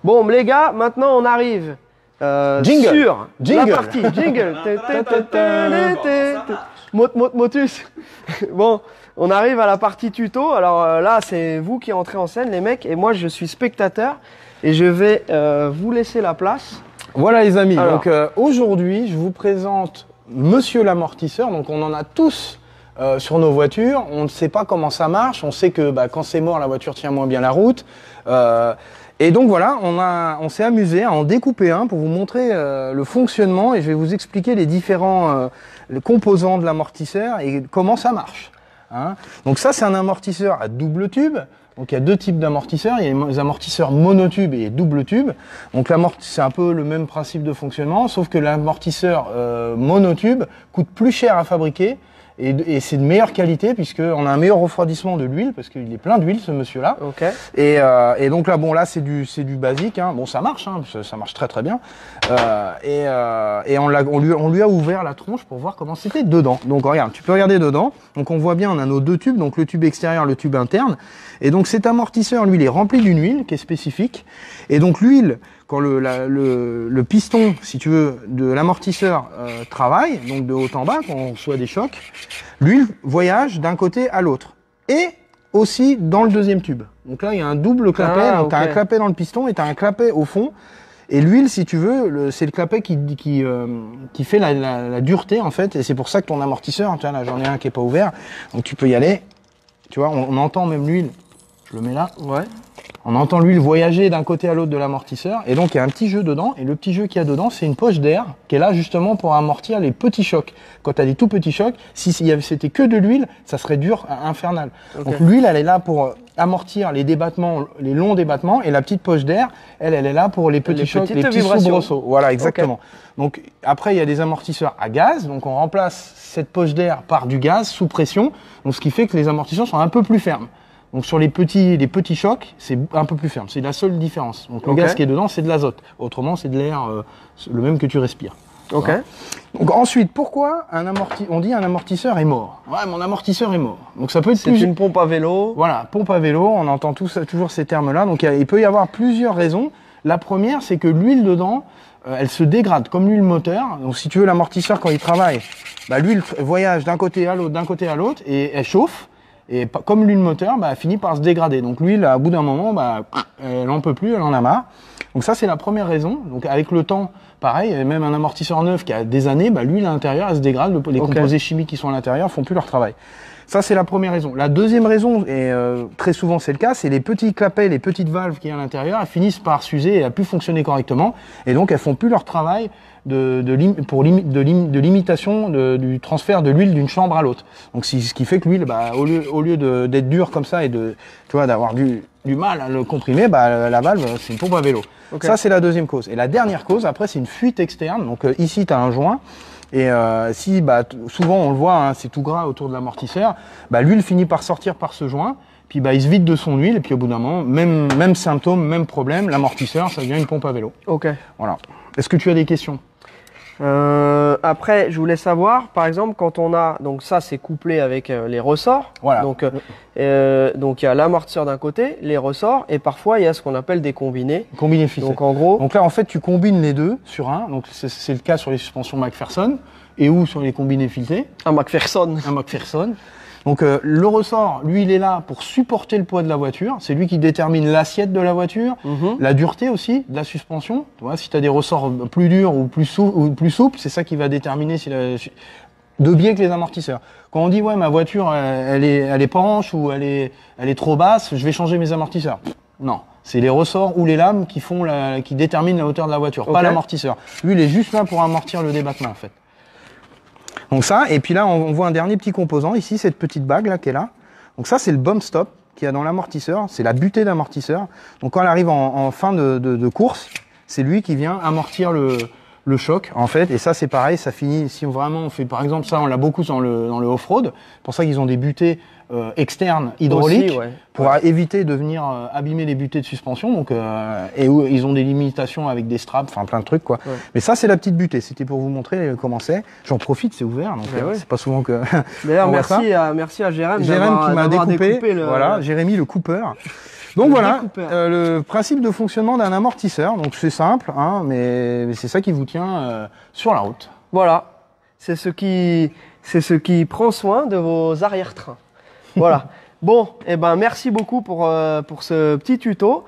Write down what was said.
Bon les gars, maintenant on arrive sur la partie jingle. Motus. Bon, on arrive à la partie tuto. Alors là, c'est vous qui entrez en scène, les mecs, et moi je suis spectateur et je vais vous laisser la place. Voilà les amis. Alors, donc aujourd'hui, je vous présente Monsieur l'amortisseur. Donc on en a tous sur nos voitures. On ne sait pas comment ça marche. On sait que quand c'est mort, la voiture tient moins bien la route. Et donc voilà, on s'est amusé à en découper un pour vous montrer le fonctionnement et je vais vous expliquer les différents composants de l'amortisseur et comment ça marche. Hein. Donc ça, c'est un amortisseur à double tube. Donc il y a deux types d'amortisseurs, il y a les amortisseurs monotube et double tube. Donc c'est un peu le même principe de fonctionnement, sauf que l'amortisseur monotube coûte plus cher à fabriquer. Et c'est de meilleure qualité puisqu'on a un meilleur refroidissement de l'huile parce qu'il est plein d'huile ce monsieur-là. Okay. Et donc là, bon là c'est du basique. Hein. Bon ça marche, hein, ça marche très très bien. Et on lui a ouvert la tronche pour voir comment c'était dedans. Donc regarde, tu peux regarder dedans. Donc on voit bien, on a nos deux tubes, donc le tube extérieur, le tube interne. Et donc cet amortisseur, lui, il est rempli d'une huile qui est spécifique. Et donc l'huile, quand le piston, si tu veux, de l'amortisseur travaille, donc de haut en bas, quand on reçoit des chocs, l'huile voyage d'un côté à l'autre. Et aussi dans le deuxième tube. Donc là, il y a un double clapet. Donc tu as un clapet dans le piston et tu as un clapet au fond. Et l'huile, si tu veux, c'est le clapet qui fait la dureté, en fait. Et c'est pour ça que ton amortisseur, tiens, là, j'en ai un qui est pas ouvert. Donc tu peux y aller. Tu vois, on entend même l'huile. Je le mets là. Ouais. On entend l'huile voyager d'un côté à l'autre de l'amortisseur. Et donc, il y a un petit jeu dedans. Et le petit jeu qu'il y a dedans, c'est une poche d'air qui est là justement pour amortir les petits chocs. Quand tu as des tout petits chocs, si c'était que de l'huile, ça serait dur, infernal. Okay. Donc, l'huile, elle est là pour amortir les débattements, les longs débattements. Et la petite poche d'air, elle est là pour les petits chocs, les petits soubresauts. Voilà, exactement. Okay. Donc, après, il y a des amortisseurs à gaz. Donc, on remplace cette poche d'air par du gaz sous pression. Donc, ce qui fait que les amortisseurs sont un peu plus fermes. Donc sur les petits chocs, c'est un peu plus ferme. C'est la seule différence. Donc le gaz qui est dedans, c'est de l'azote. Autrement, c'est de l'air, le même que tu respires. Ok. Voilà. Donc ensuite, pourquoi on dit un amortisseur est mort? Ouais, mon amortisseur est mort. Donc ça peut être une pompe à vélo. Voilà, pompe à vélo. On entend toujours ces termes-là. Donc il peut y avoir plusieurs raisons. La première, c'est que l'huile dedans, elle se dégrade comme l'huile moteur. Donc si tu veux, l'amortisseur quand il travaille, l'huile voyage d'un côté à l'autre, et elle chauffe. Et comme l'huile moteur, elle finit par se dégrader. Donc l'huile, à bout d'un moment, elle n'en peut plus, elle en a marre. Donc ça, c'est la première raison. Donc avec le temps, pareil, même un amortisseur neuf qui a des années, l'huile à l'intérieur, elle se dégrade. Les composés chimiques qui sont à l'intérieur font plus leur travail. Ça, c'est la première raison. La deuxième raison, et très souvent c'est le cas, c'est les petits clapets, les petites valves qui y a à l'intérieur, elles finissent par s'user et à plus fonctionner correctement. Et donc, elles font plus leur travail de limitation du transfert de l'huile d'une chambre à l'autre. Donc, ce qui fait que l'huile, au lieu d'être dure comme ça et d'avoir du mal à le comprimer, la valve, c'est une pompe à vélo. Okay. Ça, c'est la deuxième cause. Et la dernière cause, après, c'est une fuite externe. Donc, ici, tu as un joint. Et souvent on le voit, hein, c'est tout gras autour de l'amortisseur, l'huile finit par sortir par ce joint, puis il se vide de son huile, et puis au bout d'un moment, même symptôme, même problème, l'amortisseur, ça devient une pompe à vélo. Ok. Voilà. Est-ce que tu as des questions? Après, je voulais savoir, par exemple, quand on a, donc ça c'est couplé avec les ressorts. Voilà. Donc il y a l'amortisseur d'un côté, les ressorts, et parfois il y a ce qu'on appelle des combinés. Combinés fixés. Donc en gros. Donc là en fait tu combines les deux sur un. Donc c'est le cas sur les suspensions McPherson et ou sur les combinés filetés. Un McPherson. Un McPherson. Donc le ressort, lui, il est là pour supporter le poids de la voiture. C'est lui qui détermine l'assiette de la voiture, la dureté aussi de la suspension. Tu vois, si tu as des ressorts plus durs ou plus souples, c'est ça qui va déterminer de biais que les amortisseurs. Quand on dit ouais ma voiture elle est penche ou elle est trop basse, je vais changer mes amortisseurs. Non, c'est les ressorts ou les lames qui déterminent la hauteur de la voiture, pas l'amortisseur. Lui, il est juste là pour amortir le débattement en fait. Donc ça, et puis là, on voit un dernier petit composant ici, cette petite bague là qui est là. Donc ça, c'est le bump stop qu'il y a dans l'amortisseur, c'est la butée d'amortisseur. Donc quand elle arrive en fin de course, c'est lui qui vient amortir le le choc en fait, et ça c'est pareil, ça finit, si vraiment on fait par exemple ça, on l'a beaucoup dans le off-road, pour ça qu'ils ont des butées externes hydrauliques, Aussi, ouais. pour éviter de venir abîmer les butées de suspension, donc, et où ils ont des limitations avec des straps, enfin plein de trucs quoi. Ouais. Mais ça c'est la petite butée, c'était pour vous montrer comment c'est, j'en profite, c'est ouvert, donc Ouais. c'est pas souvent que... D'ailleurs, on voit ça. merci à Jérém Jérém qui m'a d'avoir découpé, découpé le... voilà, Jérémy le coupeur. Donc Le voilà, découpeur. le principe de fonctionnement d'un amortisseur. Donc c'est simple, hein, mais c'est ça qui vous tient sur la route. Voilà, c'est ce qui prend soin de vos arrière-trains. Voilà. Bon, eh ben merci beaucoup pour ce petit tuto.